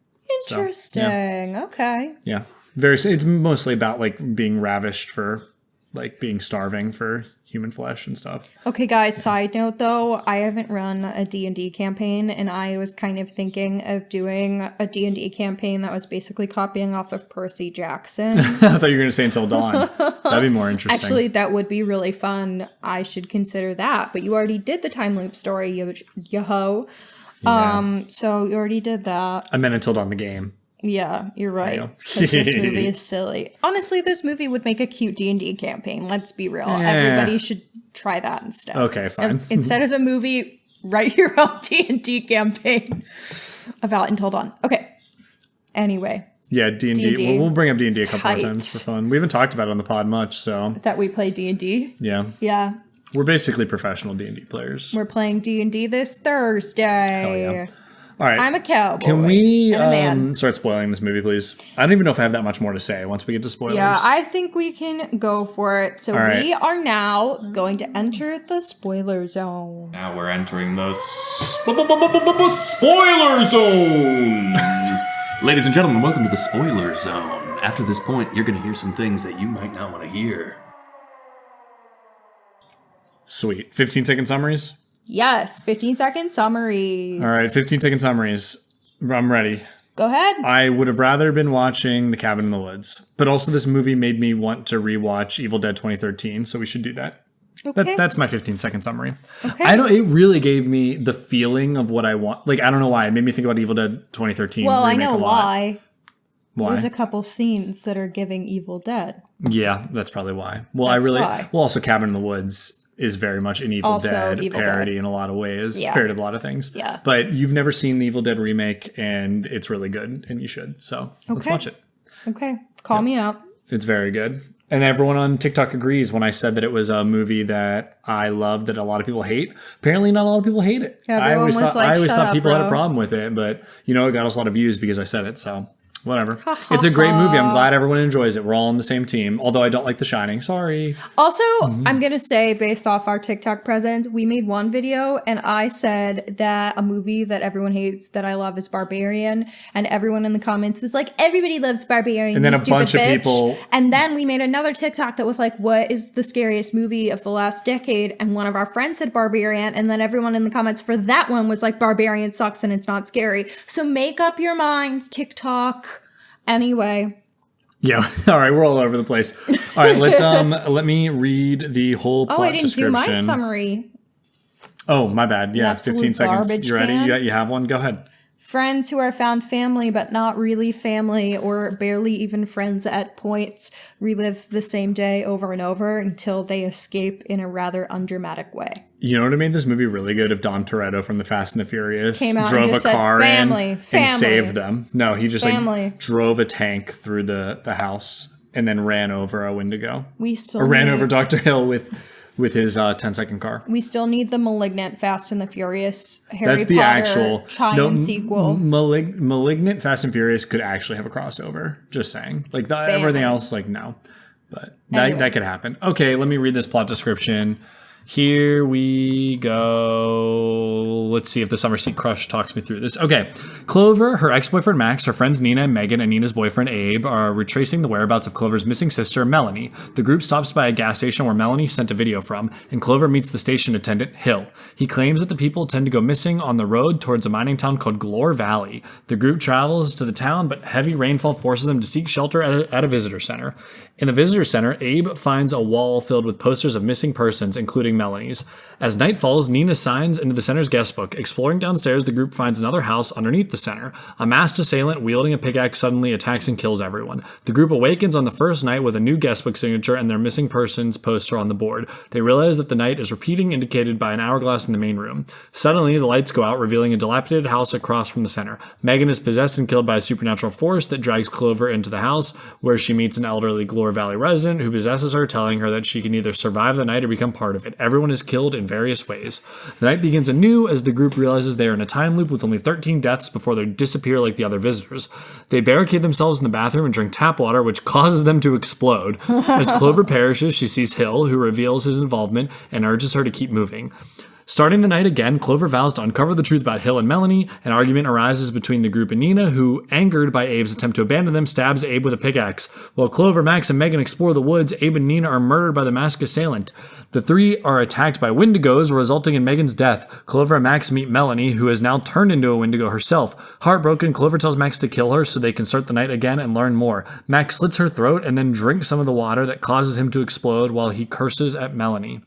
B: Interesting. Okay.
A: Yeah. It's mostly about like being ravished for like being starving for human flesh and stuff.
B: Okay, guys, side note though, I haven't run a D&D campaign and I was kind of thinking of doing a D&D campaign that was basically copying off of Percy Jackson.
A: I thought you were going to say Until Dawn. That'd be more interesting.
B: Actually, that would be really fun. I should consider that, but you already did the time loop story, yo-ho.
A: Yeah.
B: So you already did that.
A: I meant Until Dawn the game.
B: Yeah, you're right. 'Cause this movie is silly. Honestly, this movie would make a cute D&D campaign. Let's be real. Everybody should try that instead.
A: Okay, fine.
B: Instead of a movie, write your own D&D campaign about Until Dawn. Okay. Anyway.
A: Yeah, D&D. We'll bring up D&D a couple of times for fun. We haven't talked about it on the pod much, so.
B: That we play D&D?
A: Yeah.
B: Yeah.
A: We're basically professional D&D players.
B: We're playing D&D this Thursday.
A: Hell yeah. All right.
B: I'm a cowboy.
A: Can we
B: and a man.
A: start spoiling this movie, please? I don't even know if I have that much more to say once we get to spoilers.
B: Yeah, I think we can go for it. So
A: right.
B: we are now going to enter the spoiler zone.
C: Now we're entering the spoiler zone! Ladies and gentlemen, welcome to the spoiler zone. After this point, you're going to hear some things that you might not want to hear.
A: Sweet. 15-second summaries?
B: Yes, 15-second summaries.
A: All right, 15-second summaries. I'm ready.
B: Go ahead.
A: I would have rather been watching The Cabin in the Woods, but also this movie made me want to rewatch Evil Dead 2013, so we should do that.
B: Okay.
A: That's my 15-second summary.
B: Okay.
A: It really gave me the feeling of what I want. Like, I don't know why. It made me think about Evil Dead 2013.
B: Well, I
A: remake
B: know
A: a lot.
B: why.
A: Why?
B: There's a couple scenes that are giving Evil Dead.
A: Yeah, that's probably why. Well,
B: Why.
A: Well, also Cabin in the Woods is very much an Evil Dead parody in a lot of ways.
B: Yeah.
A: It's parodied a lot of things.
B: Yeah.
A: But you've never seen the Evil Dead remake, and it's really good, and you should. So let's watch it.
B: Okay. Call me out.
A: It's very good. And everyone on TikTok agrees when I said that it was a movie that I love that a lot of people hate. Apparently not a lot of people hate it. I always thought people had a problem with it, but it got us a lot of views because I said it, so whatever. It's a great movie. I'm glad everyone enjoys it. We're all on the same team, although I don't like The Shining. Sorry.
B: Also, I'm going to say, based off our TikTok presence, we made one video and I said that a movie that everyone hates that I love is Barbarian. And everyone in the comments was like, everybody loves Barbarian.
A: And then a bunch of people.
B: And then we made another TikTok that was like, what is the scariest movie of the last decade? And one of our friends said Barbarian. And then everyone in the comments for that one was like, Barbarian sucks and it's not scary. So make up your minds, TikTok. Anyway.
A: Yeah. All right. We're all over the place. All right. Let me read the whole plot
B: I didn't
A: description.
B: do my summary.
A: Oh, my bad. Yeah. 15 seconds. You ready? You have one? Go ahead.
B: Friends who are found family, but not really family or barely even friends at points, relive the same day over and over until they escape in a rather undramatic way.
A: You know what made this movie really good? If Dom Toretto from The Fast and the Furious
B: drove a car in
A: and saved them. No, he just drove a tank through the house and then ran over a Wendigo. Ran over Dr. Hill with his 10-second car.
B: We still need the Malignant Fast and the Furious Harry Potter tie-in sequel.
A: Malignant Fast and Furious could actually have a crossover. Just saying. Everything else, no. But that could happen. Okay, let me read this plot description. Here we go. Let's see if the Summer Seat Crush talks me through this. Okay. Clover, her ex-boyfriend Max, her friends Nina and Megan, and Nina's boyfriend Abe are retracing the whereabouts of Clover's missing sister, Melanie. The group stops by a gas station where Melanie sent a video from, and Clover meets the station attendant, Hill. He claims that the people tend to go missing on the road towards a mining town called Glore Valley. The group travels to the town, but heavy rainfall forces them to seek shelter at a visitor center. In the visitor center, Abe finds a wall filled with posters of missing persons, including Melanie's. As night falls, Nina signs into the center's guest book. Exploring downstairs, the group finds another house underneath the center. A masked assailant wielding a pickaxe suddenly attacks and kills everyone. The group awakens on the first night with a new guest book signature and their missing persons poster on the board. They realize that the night is repeating, indicated by an hourglass in the main room. Suddenly, the lights go out, revealing a dilapidated house across from the center. Megan is possessed and killed by a supernatural force that drags Clover into the house, where she meets an elderly Glore Valley resident who possesses her, telling her that she can either survive the night or become part of it. Everyone is killed in various ways. The night begins anew as the group realizes they are in a time loop with only 13 deaths before they disappear like the other visitors. They barricade themselves in the bathroom and drink tap water, which causes them to explode. As Clover perishes, she sees Hill, who reveals his involvement and urges her to keep moving. Starting the night again, Clover vows to uncover the truth about Hill and Melanie. An argument arises between the group and Nina, who, angered by Abe's attempt to abandon them, stabs Abe with a pickaxe. While Clover, Max, and Megan explore the woods, Abe and Nina are murdered by the masked assailant. The three are attacked by Wendigos, resulting in Megan's death. Clover and Max meet Melanie, who has now turned into a Wendigo herself. Heartbroken, Clover tells Max to kill her so they can start the night again and learn more. Max slits her throat and then drinks some of the water that causes him to explode while he curses at Melanie.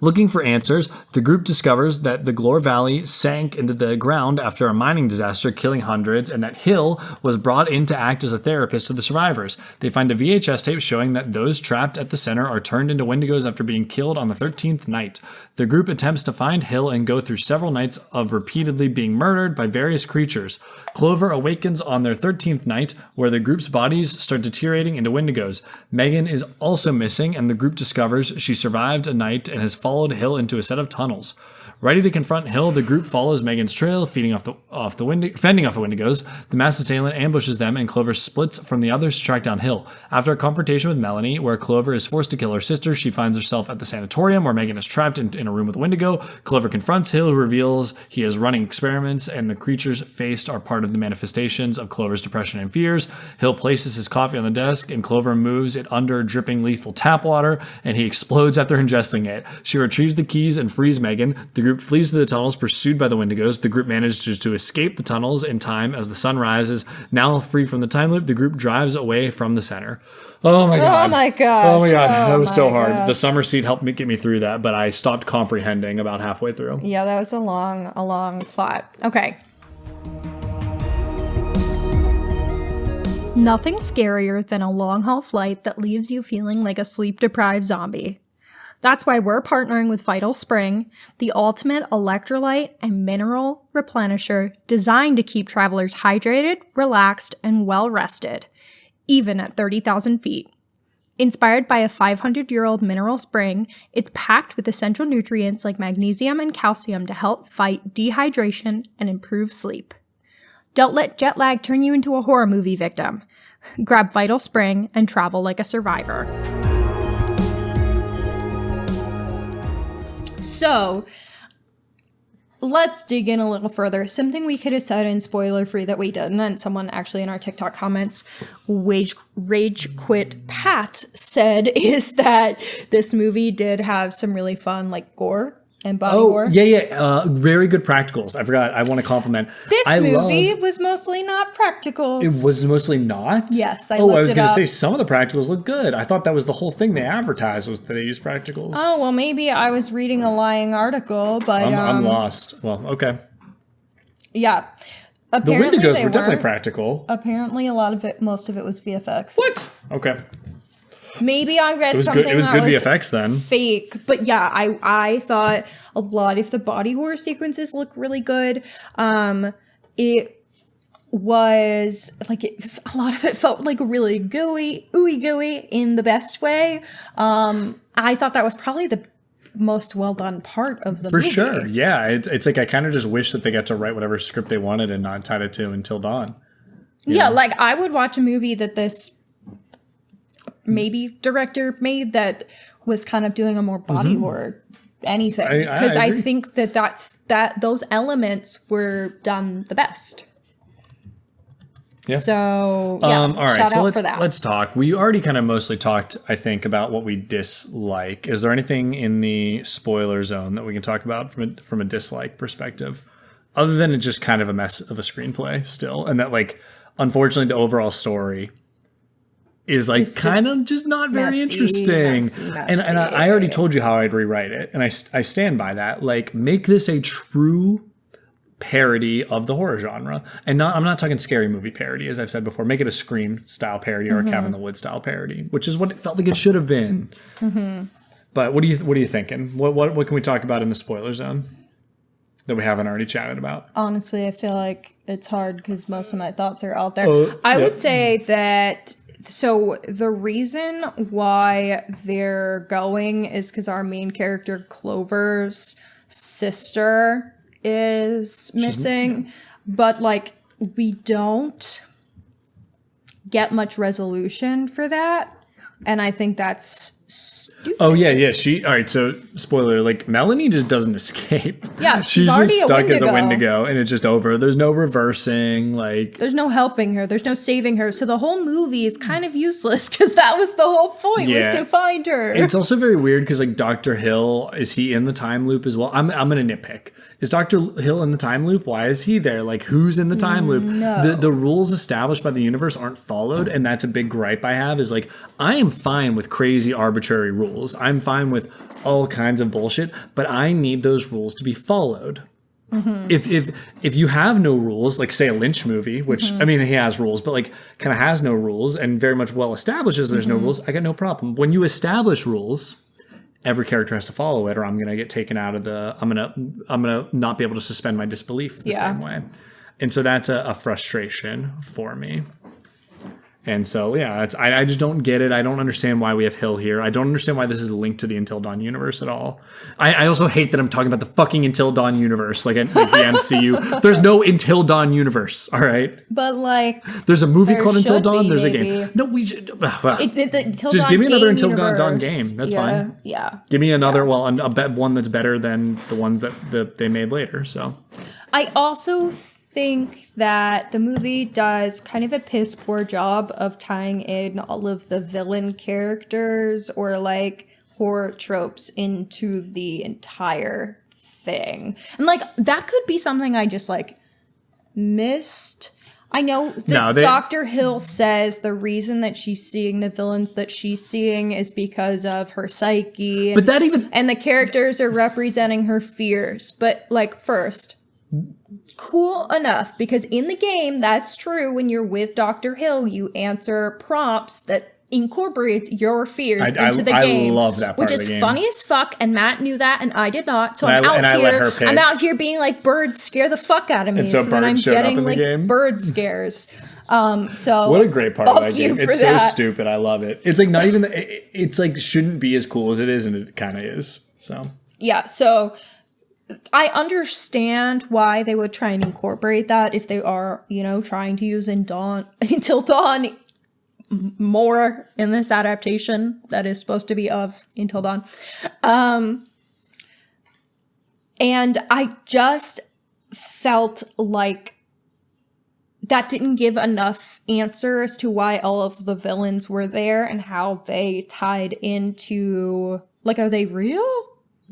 A: Looking for answers, the group discovers that the Glore Valley sank into the ground after a mining disaster, killing hundreds, and that Hill was brought in to act as a therapist to the survivors. They find a VHS tape showing that those trapped at the center are turned into Wendigos after being killed on the 13th night. The group attempts to find Hill and go through several nights of repeatedly being murdered by various creatures. Clover awakens on their 13th night, where the group's bodies start deteriorating into Wendigos. Megan is also missing, and the group discovers she survived a night and has followed Hill into a set of tunnels. Ready to confront Hill, the group follows Megan's trail, fending off the Wendigos. The masked assailant ambushes them, and Clover splits from the others to track down Hill. After a confrontation with Melanie, where Clover is forced to kill her sister, she finds herself at the sanatorium, where Megan is trapped in a room with a Wendigo. Clover confronts Hill, who reveals he is running experiments, and the creatures faced are part of the manifestations of Clover's depression and fears. Hill places his coffee on the desk, and Clover moves it under dripping lethal tap water, and he explodes after ingesting it. She retrieves the keys and frees Megan. The group flees through the tunnels, pursued by the Wendigos. The group manages to escape the tunnels in time as the sun rises. Now free from the time loop, the group drives away from the center. Oh my god.
B: Oh my gosh.
A: Oh my god. That was so hard.
B: God.
A: The summer seat helped me get me through that, but I stopped comprehending about halfway through.
B: Yeah, that was a long plot. Okay. Nothing scarier than a long-haul flight that leaves you feeling like a sleep-deprived zombie. That's why we're partnering with Vital Spring, the ultimate electrolyte and mineral replenisher designed to keep travelers hydrated, relaxed, and well-rested, even at 30,000 feet. Inspired by a 500-year-old mineral spring, it's packed with essential nutrients like magnesium and calcium to help fight dehydration and improve sleep. Don't let jet lag turn you into a horror movie victim. Grab Vital Spring and travel like a survivor. So, let's dig in a little further. Something we could have said in spoiler free that we didn't, and someone actually in our TikTok comments, Rage Quit Pat, said is that this movie did have some really fun like gore and body gore.
A: Yeah. Very good practicals. I forgot. I want to compliment.
B: This movie was mostly not practicals.
A: It was mostly not?
B: Yes,
A: I was going to say some of the practicals look good. I thought that was the whole thing they advertised was that they used practicals.
B: Oh, well, maybe I was reading a lying article, but...
A: I'm lost. Well, okay.
B: Yeah.
A: Apparently the Wendigos were definitely practical.
B: Apparently most of it was VFX.
A: What? Okay.
B: Maybe I read something
A: it was
B: that
A: good
B: was
A: VFX then.
B: Fake. But yeah, I thought a lot of the body horror sequences look really good. It was like a lot of it felt like really ooey gooey in the best way. I thought that was probably the most well done part of the movie.
A: For sure. Yeah. It's like I kind of just wish that they got to write whatever script they wanted and not tied it to Until Dawn.
B: Yeah, like I would watch a movie that this maybe director made that was kind of doing a more body horror anything, because I think that those elements were done the best.
A: Yeah.
B: So yeah,
A: all right,
B: shout
A: so
B: out for that.
A: let's talk. We already kind of mostly talked, I think, about what we dislike. Is there anything in the spoiler zone that we can talk about from a dislike perspective, other than it's just kind of a mess of a screenplay still, and that like unfortunately the overall story is like kind of just not very interesting. Messy. And I already told you how I'd rewrite it, and I stand by that. Like, make this a true parody of the horror genre, and I'm not talking scary movie parody, as I've said before. Make it a Scream style parody or a Cabin in the Woods style parody, which is what it felt like it should have been. But what are you thinking? What can we talk about in the spoiler zone that we haven't already chatted about?
B: Honestly, I feel like it's hard because most of my thoughts are out there. I would say that. So the reason why they're going is because our main character Clover's sister is missing, but like we don't get much resolution for that, and I think that's stupid.
A: Oh yeah. All right. So spoiler: like Melanie just doesn't escape.
B: Yeah,
A: she's just stuck as a Wendigo, and it's just over. There's no reversing. Like
B: there's no helping her. There's no saving her. So the whole movie is kind of useless because that was the whole point was to find her.
A: It's also very weird because like Dr. Hill, is he in the time loop as well? I'm gonna nitpick. Is Dr. Hill in the time loop? Why is he there? Like, who's in the time loop?
B: No.
A: The rules established by the universe aren't followed, and that's a big gripe I have, is like, I am fine with crazy arbitrary rules. I'm fine with all kinds of bullshit, but I need those rules to be followed. If you have no rules, like say a Lynch movie, which I mean he has rules, but like kind of has no rules and very much well establishes there's no rules, I got no problem. When you establish rules, every character has to follow it, or I'm gonna get taken out of the. I'm gonna not be able to suspend my disbelief the same way, and so that's a frustration for me. And so yeah, I just don't get it. I don't understand why we have Hill here. I don't understand why this is linked to the Until Dawn universe at all. I also hate that I'm talking about the fucking Until Dawn universe, like the MCU. There's no Until Dawn universe, all right?
B: But like,
A: there's a movie called Until Dawn. There's a game. No, we should. Just give me another Until Dawn game. That's fine.
B: Yeah.
A: Give me another. Well, a bet one that's better than the ones that they made later. So.
B: I also think that the movie does kind of a piss poor job of tying in all of the villain characters or like horror tropes into the entire thing. And like that could be something I just like missed. I know that Dr. Hill says the reason that she's seeing the villains that she's seeing is because of her psyche. And, and the characters are representing her fears. But like first, cool enough, because in the game, that's true. When you're with Dr. Hill, you answer prompts that incorporates your fears into the game. I love that part, which is funny as fuck, and Matt knew that, and I did not. So I'm out here being like, birds scare the fuck out of me. And so then I'm getting like bird scares. So
A: what a great part of that
B: you
A: game.
B: for
A: It's so
B: that.
A: stupid. I love it. It's like not even, it's like shouldn't be as cool as it is, and it kind of is. So
B: Yeah, so I understand why they would try and incorporate that if they are, trying to use Until Dawn more in this adaptation that is supposed to be of Until Dawn. And I just felt like that didn't give enough answers to why all of the villains were there and how they tied into, like, are they real?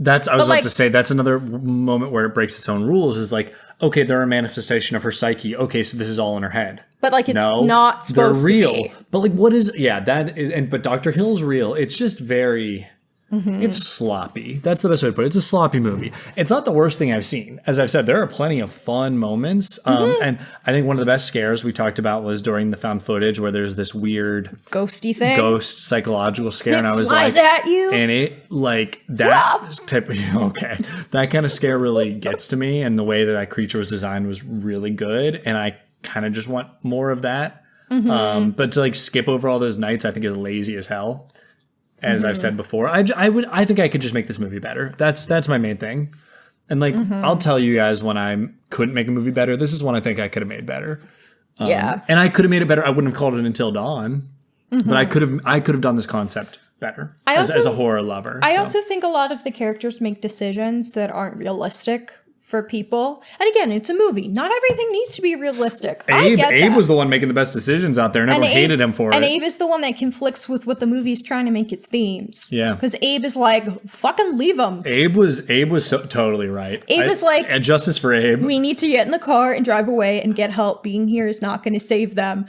A: I was about to say, that's another moment where it breaks its own rules, is like, okay, they're a manifestation of her psyche. Okay, so this is all in her head.
B: But like, it's not supposed
A: they're real.
B: to be.
A: But like, what is, that is, but Dr. Hill's real. It's just very, it's sloppy. That's the best way to put it. It's a sloppy movie. It's not the worst thing I've seen. As I've said, there are plenty of fun moments. And I think one of the best scares we talked about was during the found footage where there's this weird
B: Ghosty thing.
A: ghost psychological scare.
B: It
A: And I was
B: flies
A: like,
B: at you.
A: and it like that type of, okay, that kind of scare really gets to me. And the way that creature was designed was really good. And I kind of just want more of that. But to like skip over all those nights, I think is lazy as hell. As I've said before, I think I could just make this movie better. That's my main thing. And like, I'll tell you guys when I couldn't make a movie better. This is one I think I could have made better.
B: Yeah.
A: And I could have made it better. I wouldn't have called it Until Dawn, but I could have done this concept better as a horror lover.
B: I also think a lot of the characters make decisions that aren't realistic for people. And again, it's a movie. Not everything needs to be realistic.
A: Abe was the one making the best decisions out there, and everyone hated him for it.
B: And Abe is the one that conflicts with what the movie's trying to make its themes.
A: Yeah.
B: Because Abe is like, fucking leave him.
A: Abe was totally right.
B: Abe is like,
A: and justice for Abe.
B: We need to get in the car and drive away and get help. Being here is not going to save them.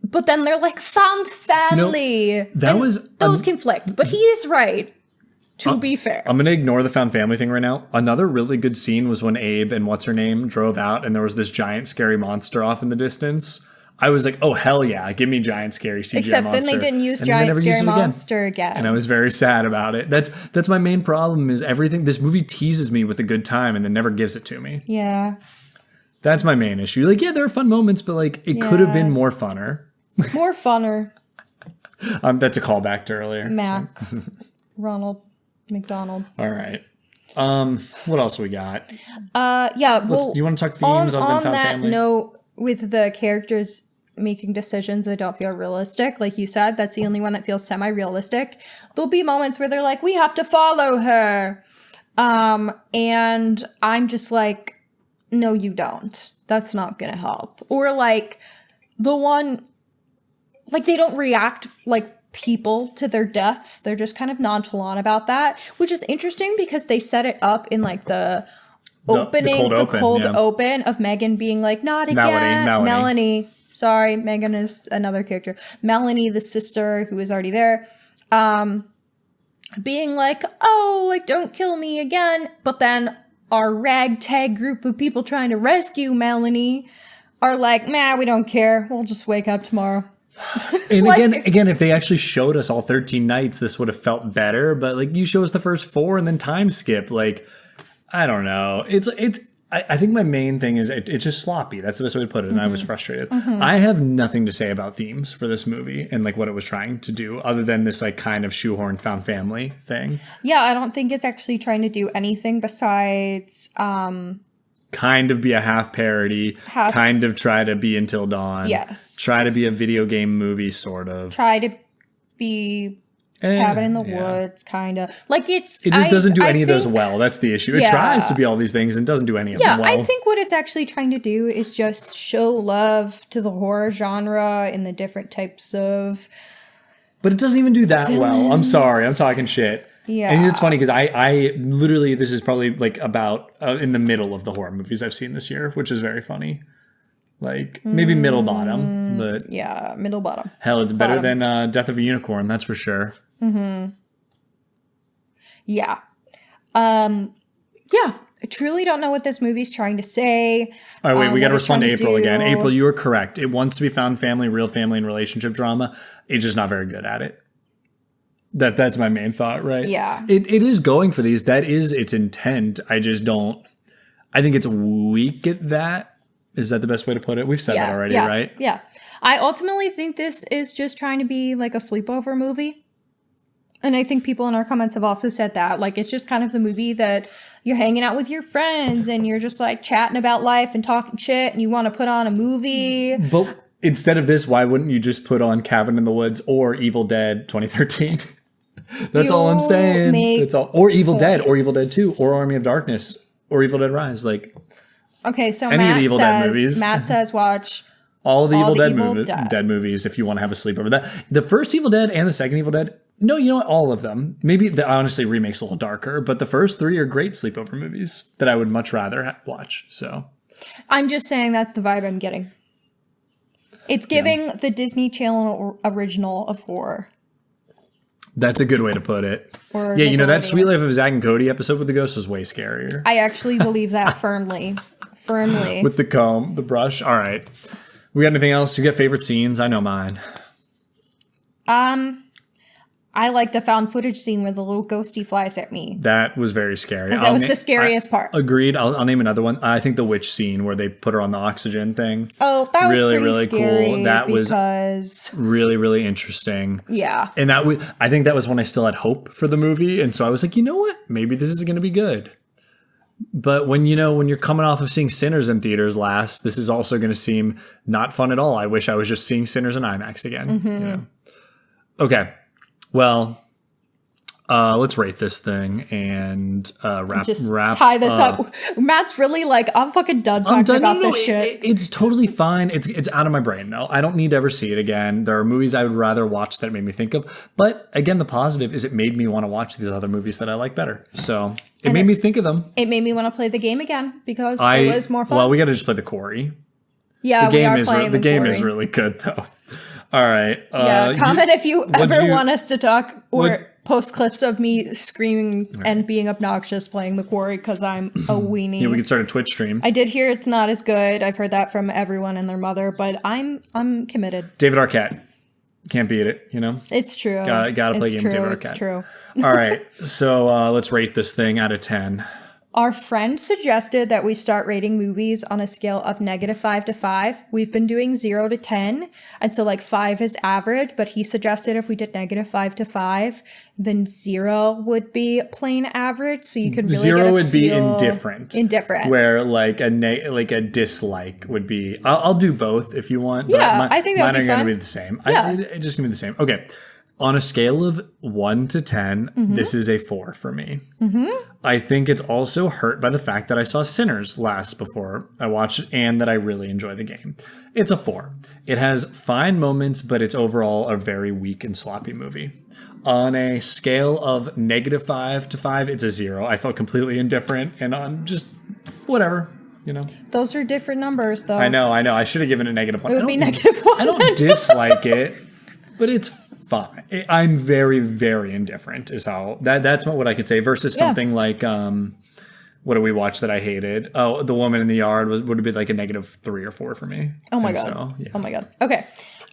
B: But then they're like, found family. Those conflict. But he is right. To be fair.
A: I'm going to ignore the found family thing right now. Another really good scene was when Abe and what's-her-name drove out and there was this giant scary monster off in the distance. I was like, oh, hell yeah. Give me giant scary CGI
B: Except
A: monster.
B: then they didn't use giant scary monster again.
A: And I was very sad about it. That's my main problem is everything. This movie teases me with a good time and then never gives it to me.
B: Yeah.
A: That's my main issue. Like, yeah, there are fun moments, but like it could have been more funner.
B: More funner.
A: That's a callback to earlier.
B: Mac. Ronald McDonald.
A: All right. What else we got?
B: Yeah. Well,
A: do you want to talk themes other than found family?
B: On that note, with the characters making decisions that don't feel realistic, like you said, that's the only one that feels semi-realistic. There'll be moments where they're like, we have to follow her. And I'm just like, no, you don't. That's not gonna help. Or like the one, like they don't react like people to their deaths. They're just kind of nonchalant about that, which is interesting because they set it up in like the opening, the cold open of Megan being like, not again. Melanie. Sorry, Megan is another character. Melanie, the sister who is already there, being like, oh, like, don't kill me again. But then our ragtag group of people trying to rescue Melanie are like, nah, we don't care. We'll just wake up tomorrow.
A: And again, if they actually showed us all 13 nights, this would have felt better. But like, you show us the first 4 and then time skip. Like, I don't know. I think my main thing is it's just sloppy. That's the best way to put it. And I was frustrated. I have nothing to say about themes for this movie and like what it was trying to do other than this like kind of shoehorn found family thing.
B: Yeah, I don't think it's actually trying to do anything besides
A: kind of be a half parody, kind of try to be Until Dawn.
B: Yes.
A: Try to be a video game movie, sort of.
B: Try to be Cabin in the Woods, kind of. Like it
A: just doesn't do any of those well. That's the issue. It tries to be all these things and doesn't do any of them well.
B: I think what it's actually trying to do is just show love to the horror genre in the different types of...
A: But it doesn't even do that well. I'm sorry. I'm talking shit.
B: Yeah.
A: And it's funny because I literally, this is probably like about in the middle of the horror movies I've seen this year, which is very funny. Like maybe middle bottom, but
B: yeah, middle bottom.
A: Hell, it's better than Death of a Unicorn, that's for sure.
B: Yeah. Yeah. I truly don't know what this movie's trying to say.
A: All right, wait, we got to respond to April again. April, you are correct. It wants to be found family, real family, and relationship drama. It's just not very good at it. That's my main thought, right?
B: Yeah.
A: It is going for these. That is its intent. I just don't. I think it's weak at that. Is that the best way to put it? We've said that already, right?
B: Yeah. I ultimately think this is just trying to be like a sleepover movie. And I think people in our comments have also said that. Like, it's just kind of the movie that you're hanging out with your friends and you're just like chatting about life and talking shit and you want to put on a movie.
A: But instead of this, why wouldn't you just put on Cabin in the Woods or Evil Dead 2013? That's all I'm saying. That's all. Or Evil Dead, or Evil Dead 2, or Army of Darkness, or Evil Dead Rise. Like,
B: okay, so
A: any of the Evil Dead movies.
B: Matt says watch
A: all of the Evil Dead movies if you want to have a sleepover. The first Evil Dead and the second Evil Dead. No, you know what? All of them. Maybe the honestly remake's a little darker, but the first three are great sleepover movies that I would much rather watch. So,
B: I'm just saying that's the vibe I'm getting. It's giving the Disney Channel original of horror.
A: That's a good way to put it.
B: Or
A: yeah, you know, that Sweet Life of Zack and Cody episode with the ghost was way scarier.
B: I actually believe that firmly.
A: With the comb, the brush. All right. We got anything else? You got favorite scenes? I know mine.
B: I like the found footage scene where the little ghosty flies at me.
A: That was very scary.
B: That was the scariest part.
A: Agreed. I'll name another one. I think the witch scene where they put her on the oxygen thing.
B: Oh, that was
A: really
B: scary
A: cool. That was really, really interesting.
B: Yeah.
A: And I think that was when I still had hope for the movie. And so I was like, you know what? Maybe this is going to be good. But when you're coming off of seeing Sinners in theaters last, this is also going to seem not fun at all. I wish I was just seeing Sinners in IMAX again. Mm-hmm. You know? Okay. Well, let's rate this thing and wrap.
B: Tie this up. Matt's really like, I'm fucking done talking about this shit.
A: It's totally fine. It's out of my brain though. I don't need to ever see it again. There are movies I would rather watch that it made me think of. But again, the positive is it made me want to watch these other movies that I like better. So it made me think of them.
B: It made me want to play the game again because it was more fun.
A: Well, we got to just play the Quarry.
B: Yeah,
A: the game is really good though. All right.
B: Comment if you ever want us to talk or post clips of me screaming and being obnoxious playing the Quarry because I'm a weenie.
A: Yeah, we can start a Twitch stream.
B: I did hear it's not as good. I've heard that from everyone and their mother, but I'm committed.
A: David Arquette. Can't beat it, you know?
B: It's true.
A: Gotta play game with David Arquette.
B: It's true.
A: All right. So let's rate this thing out of 10.
B: Our friend suggested that we start rating movies on a scale of -5 to 5. We've been doing 0 to 10, and so like 5 is average, but he suggested if we did -5 to 5, then 0 would be plain average, so you could really
A: 0 would be indifferent. Where like a dislike would be. I'll do both if you want.
B: Yeah, I think that would be fun.
A: Mine are going to be the same.
B: Yeah.
A: It's just going to be the same. Okay. On a scale of 1 to 10, this is a 4 for me. Mm-hmm. I think it's also hurt by the fact that I saw Sinners last before I watched it and that I really enjoy the game. It's a 4. It has fine moments, but it's overall a very weak and sloppy movie. On a scale of -5 to 5, it's a 0. I felt completely indifferent and on just whatever. You know,
B: those are different numbers, though.
A: I know. I should have given it -1.
B: It would be -1.
A: I don't dislike it, but it's fine. I'm very, very indifferent. Is how that's what I could say. Versus something like what did we watch that I hated? Oh, The Woman in the Yard would have been like a -3 or 4 for me.
B: Oh my god. So, yeah. Oh my god. Okay,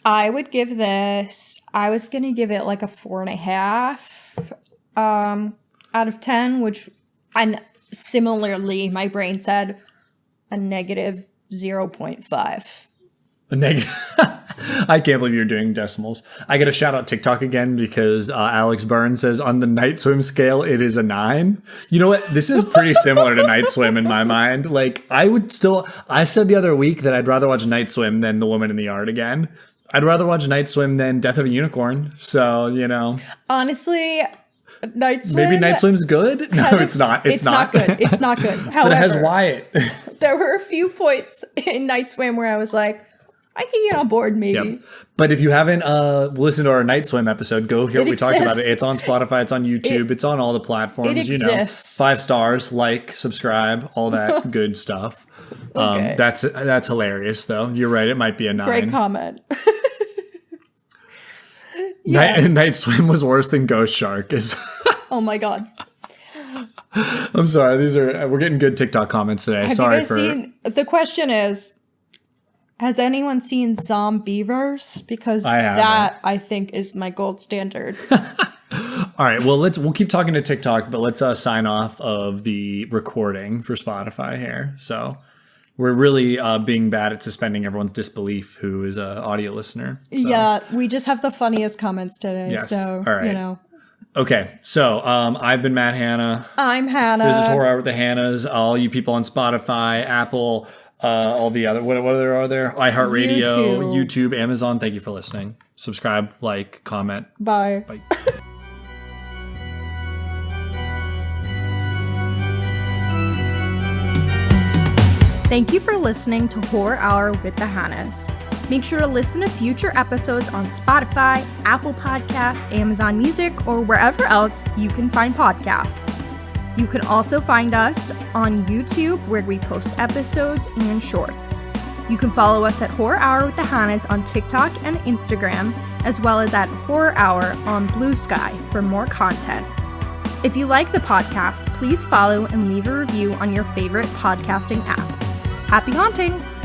B: I would give this. I was gonna give it like a 4.5 out of 10, which and similarly, my brain said a -0.5.
A: A negative. I can't believe you're doing decimals. I got to shout out TikTok again because Alex Burns says on the Night Swim scale, it is a 9. You know what? This is pretty similar to Night Swim in my mind. Like I said the other week that I'd rather watch Night Swim than The Woman in the Yard again. I'd rather watch Night Swim than Death of a Unicorn. So, you know.
B: Honestly, Night Swim.
A: Maybe Night Swim's good? No, it's not. It's not
B: good. It's not good. However,
A: but it has Wyatt.
B: There were a few points in Night Swim where I was like, I can get on board, maybe.
A: Yep. But if you haven't listened to our Night Swim episode, go hear what we talked about it. It's on Spotify. It's on YouTube. It's on all the platforms.
B: It exists.
A: 5 stars, like, subscribe, all that good stuff. Okay. That's hilarious, though. You're right. It might be a 9.
B: Great comment.
A: Night Swim was worse than Ghost Shark.
B: Oh my god.
A: I'm sorry. We're getting good TikTok comments today.
B: The question is, has anyone seen Zombievers? Because I think is my gold standard.
A: All right, well we'll keep talking to TikTok, but let's sign off of the recording for Spotify here. So we're really being bad at suspending everyone's disbelief who is an audio listener. So.
B: Yeah, we just have the funniest comments today.
A: Yes.
B: So,
A: All right.
B: you know.
A: Okay, so I've been Matt Hanna.
B: I'm Hannah.
A: This is Horror Hour with the Hannas. All you people on Spotify, Apple, all the other, what are there? iHeartRadio, YouTube, Amazon. Thank you for listening. Subscribe, like, comment.
B: Bye.
A: Bye.
B: Thank you for listening to Horror Hour with the Hannas. Make sure to listen to future episodes on Spotify, Apple Podcasts, Amazon Music, or wherever else you can find podcasts. You can also find us on YouTube, where we post episodes and shorts. You can follow us at Horror Hour with the Hannas on TikTok and Instagram, as well as at Horror Hour on Blue Sky for more content. If you like the podcast, please follow and leave a review on your favorite podcasting app. Happy hauntings!